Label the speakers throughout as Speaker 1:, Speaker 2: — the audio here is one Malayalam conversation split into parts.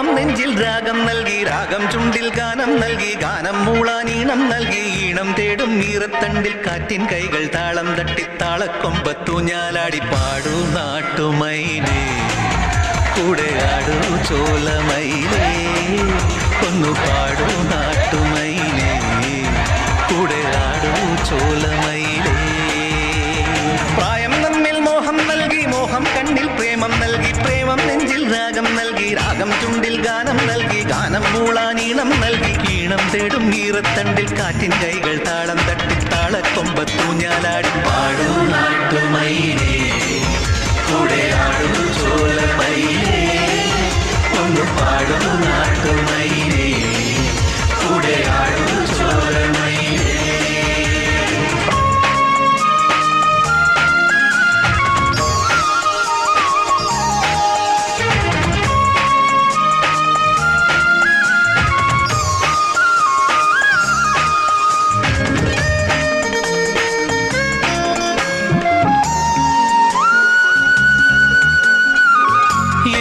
Speaker 1: പ്രേമം നെഞ്ചിൽ രാഗം നൽകി രാഗം ചുണ്ടിൽ ഗാനം നൽകി ഗാനം മൂളാനീണം നൽകി ഈണം തേടും നീറത്തണ്ടിൽ കാറ്റിൻ കൈകൾ താളം തട്ടി താളക്കൊമ്പത്തു ഞാലാടി പാടൂ നാട്ടുമൈനേ കൂടെ ആടൂ ചോലമൈനേ ഒന്നു പാടൂ നാട്ടുമൈനേ കൂടെ ആടൂ ചോലമൈനേ പ്രായം നമ്മിൽ മോഹം നൽകി മോഹം കണ്ണിൽ പ്രേമം നൽകി പ്രേമം നെഞ്ചിൽ രാഗം നൽകി രാഗം ചുണ്ടിൽ ഗാനം നൽകി ഗാനം മൂളാനീണം നൽകി ഈണം തേടും നീറത്തണ്ടിൽ കാറ്റിൻ കൈകൾ താളം തട്ടി താളക്കൊമ്പത്തു ഞാലാടി പാടൂ നാട്ടുമൈനേ കൂടെ ആടൂ ചോലമൈനേ ഒന്ന് പാടൂ നാട്ടുമൈനേ കൂടെ ആടൂ ചോലമൈനേ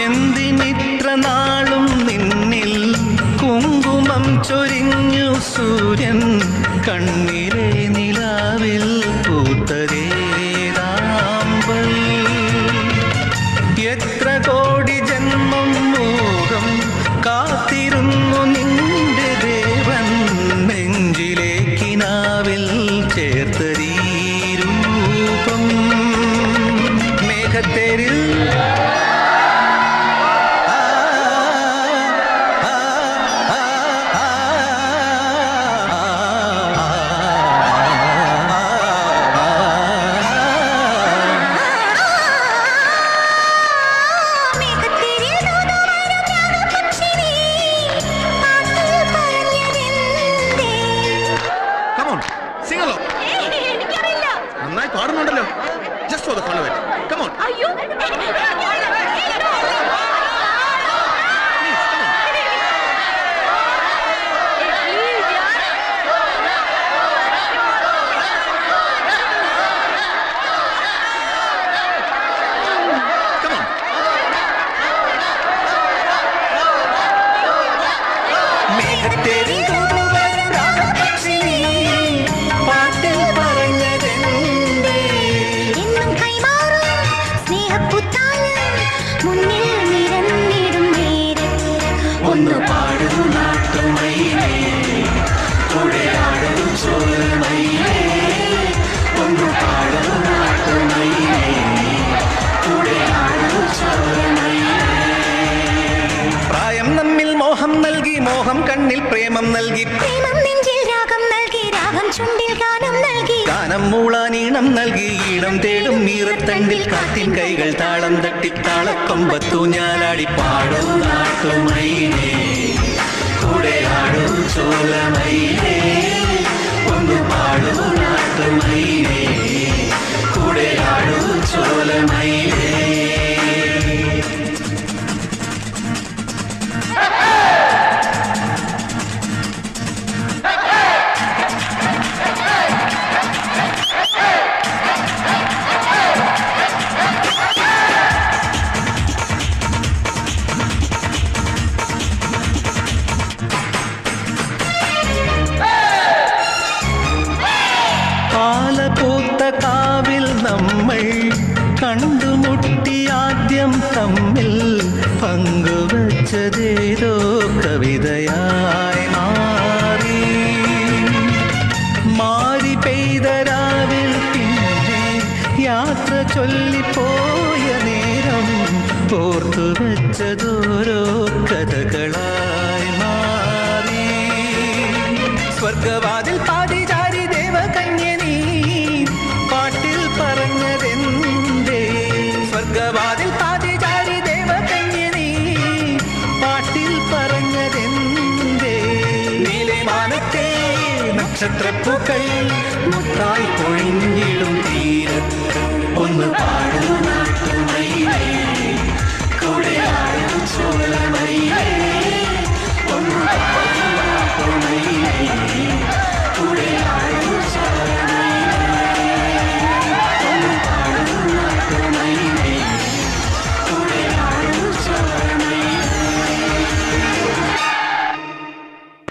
Speaker 1: എന്തിനിത്ര നാളും നിന്നിൽ കുങ്കുമം ചൊരിഞ്ഞു സൂര്യൻ കണ്ണിലെ നിലാവിൽ പൂത്തരേതാമ്പൽ എത്ര കോടി ജന്മം മോഹം കാത്തിരുന്നു നിന്റെ ദേവൻ നെഞ്ചിലെ കിനാവിൽ ചേർത്തരീ രൂപം മേഘത്തേരിൽ
Speaker 2: നന്നായി പാടുന്നുണ്ടല്ലോ. Just for the fun of it. Come on.
Speaker 3: അയ്യോ
Speaker 1: ഒന്ന് പാടൂ നാട്ടുമൈനേ കൂടെ ആടൂ ചോലമൈനേ ഒന്ന് പാടൂ നാട്ടുമൈനേ കൂടെ ആടൂ ചോലമൈനേ പ്രായം നമ്മിൽ മോഹം നൽകി മോഹം കണ്ണിൽ പ്രേമം നൽകി
Speaker 3: പ്രേമം നെഞ്ചിൽ രാഗം നൽകി രാഗം ചുണ്ടിൽ ഗാനം നൽകി
Speaker 1: ഗാനം മൂളാനീണം നൽകി ഈണം തേടും നീറത്തണ്ടിൽ കാറ്റിൻ കൈകൾ താളം തട്ടി താളക്കൊമ്പത്തു ഞാലാടി പാടൂ നാട്ടുമൈനേ കൂടെ ആടൂ ചോലമൈനേ ഒന്ന് പാടൂ നാട്ടുമൈനേ കൂടെ ആടൂ ചോലമൈനേ പാലപൂത്ത കാവിൽ നമ്മൾ കണ്ടുമുട്ടി ആദ്യം തമ്മിൽ പങ്കുവച്ചതേതോ കവിതയായി മാറി പെയ്ത രാവിൽ പിന്നെ യാത്ര ചൊല്ലിപ്പോയ നേരം ഓർത്തുവച്ചതോരോ കഥകളായി മാറി സ്വർഗവാതിൽ പാതിചാരി ദേവകന്യനീ പാട്ടിൽ പറഞ്ഞതെന്തേ സ്വർഗവാതിൽ പാതിചാരി ദേവകന്യനീ പാട്ടിൽ പറഞ്ഞതെന്തേ നീലമാനത്തെ നക്ഷത്രപ്പൂക്കൾ മുത്തായി പൊഴിഞ്ഞിടും തീ